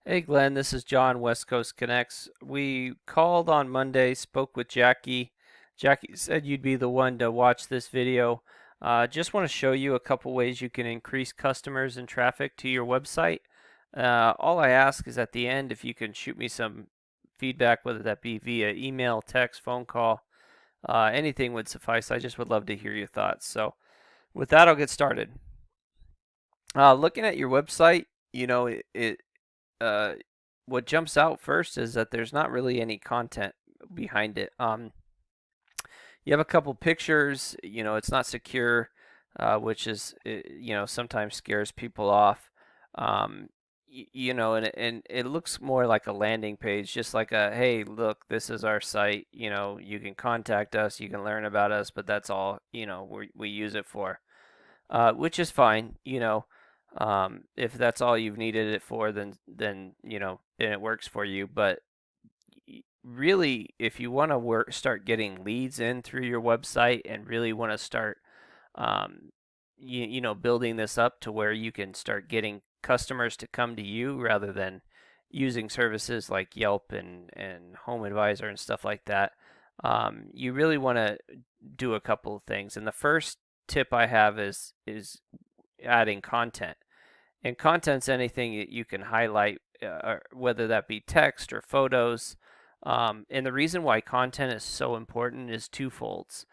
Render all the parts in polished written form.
Hey Glenn, this is John, West Coast Connects. We called on Monday, spoke with Jackie. Jackie said you'd be the one to watch this video. Just want to show you a couple ways you can increase customers and traffic to your website. All I ask is at the end if you can shoot me some feedback, whether that be via email, text, phone call, anything would suffice. I just would love to hear your thoughts. So with that, I'll get started. Looking at your website, it uh, what jumps out first is that there's not really any content behind it. You have a couple pictures. It's not secure, which is sometimes scares people off. Um, and it looks more like a landing page, just like a hey, look, this is our site. You can contact us, you can learn about us, but that's all we use it for, which is fine. If that's all you've needed it for, then it works for you. But really, if you want to start getting leads in through your website and really want to start, um, building this up to where you can start getting customers to come to you rather than using services like Yelp and Home Advisor and stuff like that. You really want to do a couple of things. And the first tip I have is adding content. And content's anything that you can highlight, whether that be text or photos. And the reason why content is so important is twofolds.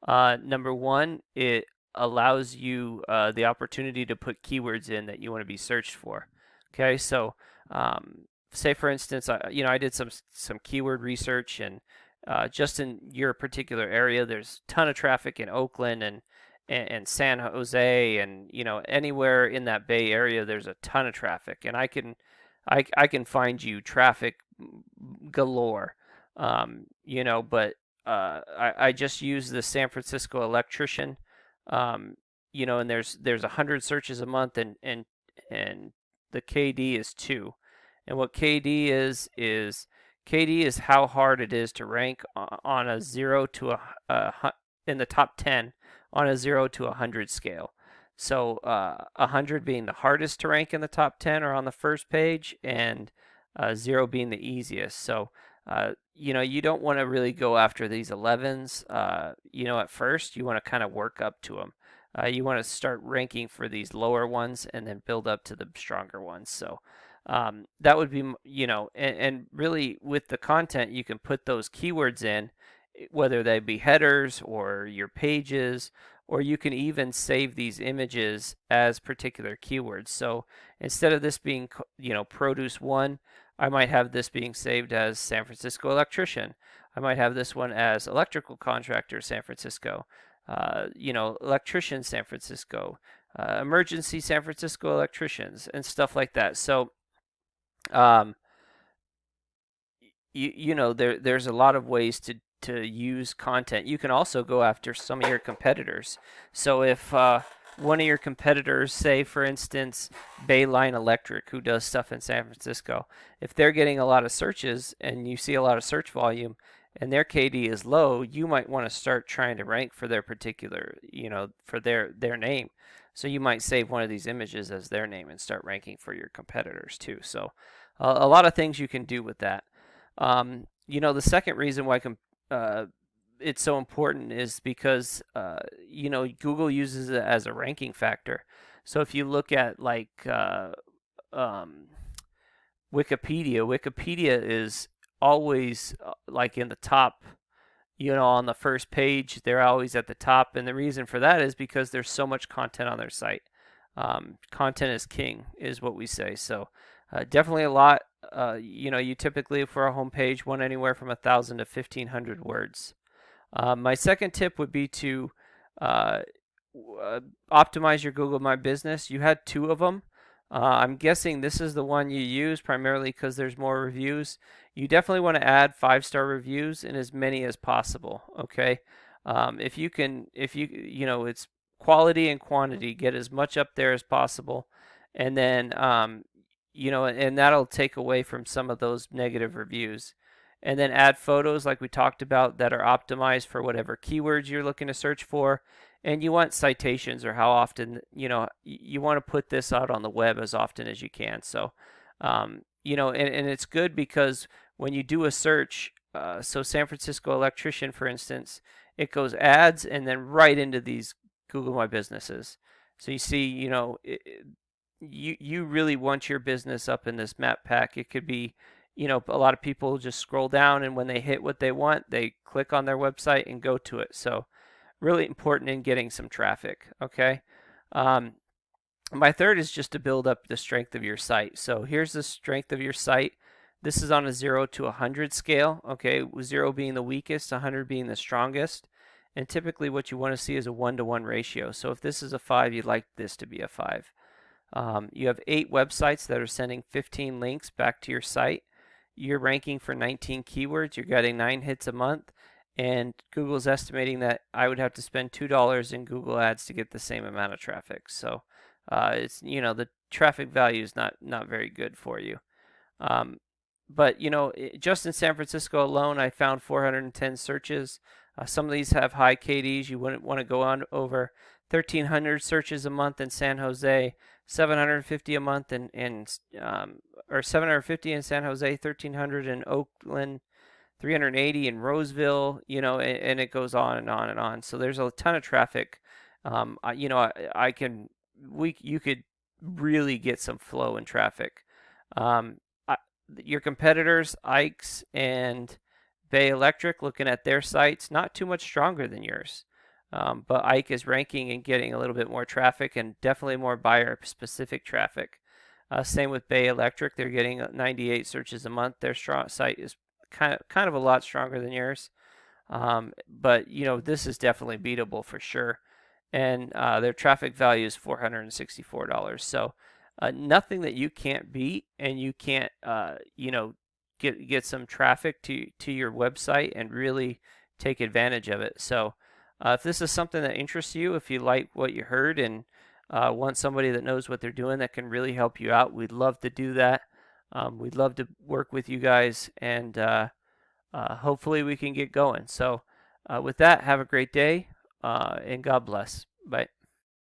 Number one, it allows you the opportunity to put keywords in that you want to be searched for. Okay, so say for instance, I did some keyword research, and just in your particular area, there's a ton of traffic in Oakland and San Jose, and anywhere in that Bay Area there's a ton of traffic, and I can find you traffic galore. But I just use the San Francisco electrician. um, and there's 100 searches a month, and the KD is 2. And what KD is how hard it is to rank on a 0 to in the top 10 on a 0 to 100 scale. So 100 being the hardest to rank in the top 10 or on the first page, and 0 being the easiest. So you don't want to really go after these 11s. At first you want to kind of work up to them. You want to start ranking for these lower ones and then build up to the stronger ones. So that would be, and really with the content, you can put those keywords in, whether they be headers or your pages, or you can even save these images as particular keywords. So instead of this being, produce one, I might have this being saved as San Francisco electrician. I might have this one as electrical contractor San Francisco, electrician San Francisco, emergency San Francisco electricians, and stuff like that. So um, there's a lot of ways to use content. You can also go after some of your competitors. So if one of your competitors, say for instance Bayline Electric, who does stuff in San Francisco, if they're getting a lot of searches and you see a lot of search volume and their KD is low, you might want to start trying to rank for their particular, for their name. So you might save one of these images as their name and start ranking for your competitors too. So a lot of things you can do with that. The second reason why uh, it's so important is because Google uses it as a ranking factor. So if you look at like um, Wikipedia is always like in the top. On the first page, they're always at the top, and the reason for that is because there's so much content on their site. Content is king, is what we say. So definitely a lot. You typically for a homepage want anywhere from 1,000 to 1,500 words. My second tip would be to uh, optimize your Google My Business. You had two of them. I'm guessing this is the one you use primarily because there's more reviews. You definitely want to add 5-star reviews in as many as possible. Okay, if you can, if it's quality and quantity. Get as much up there as possible, and then and that'll take away from some of those negative reviews. And then add photos like we talked about that are optimized for whatever keywords you're looking to search for. And you want citations, or how often, you want to put this out on the web as often as you can. So and it's good because when you do a search, so San Francisco electrician, for instance, it goes ads and then right into these Google My Businesses. So you see, you really want your business up in this map pack. It could be, a lot of people just scroll down and when they hit what they want, they click on their website and go to it. So really important in getting some traffic. Okay. Um, my third is just to build up the strength of your site. So here's the strength of your site. This is on a 0 to 100 scale, okay, 0 being the weakest, 100 being the strongest. And typically what you want to see is a 1-to-1 ratio. So if this is a 5, you'd like this to be a 5. You have 8 websites that are sending 15 links back to your site. You're ranking for 19 keywords. You're getting 9 hits a month. And Google's estimating that I would have to spend $2 in Google Ads to get the same amount of traffic. So it's the traffic value is not very good for you. But just in San Francisco alone, I found 410 searches. Some of these have high KDs. You wouldn't want to go on over 1,300 searches a month in San Jose, 750 a month or 750 in San Jose, 1,300 in Oakland, 380 in Roseville. And it goes on and on and on. So there's a ton of traffic. You could really get some flow in traffic. Your competitors, Ike's and Bay Electric, looking at their sites, not too much stronger than yours. But Ike is ranking and getting a little bit more traffic and definitely more buyer specific traffic. Same with Bay Electric. They're getting 98 searches a month. Their site is kind of a lot stronger than yours. But this is definitely beatable for sure. And their traffic value is $464. So nothing that you can't beat, and you can't get some traffic to your website and really take advantage of it. So if this is something that interests you, if you like what you heard and want somebody that knows what they're doing that can really help you out, we'd love to do that. We'd love to work with you guys, and hopefully we can get going. So with that, have a great day, and God bless. Bye.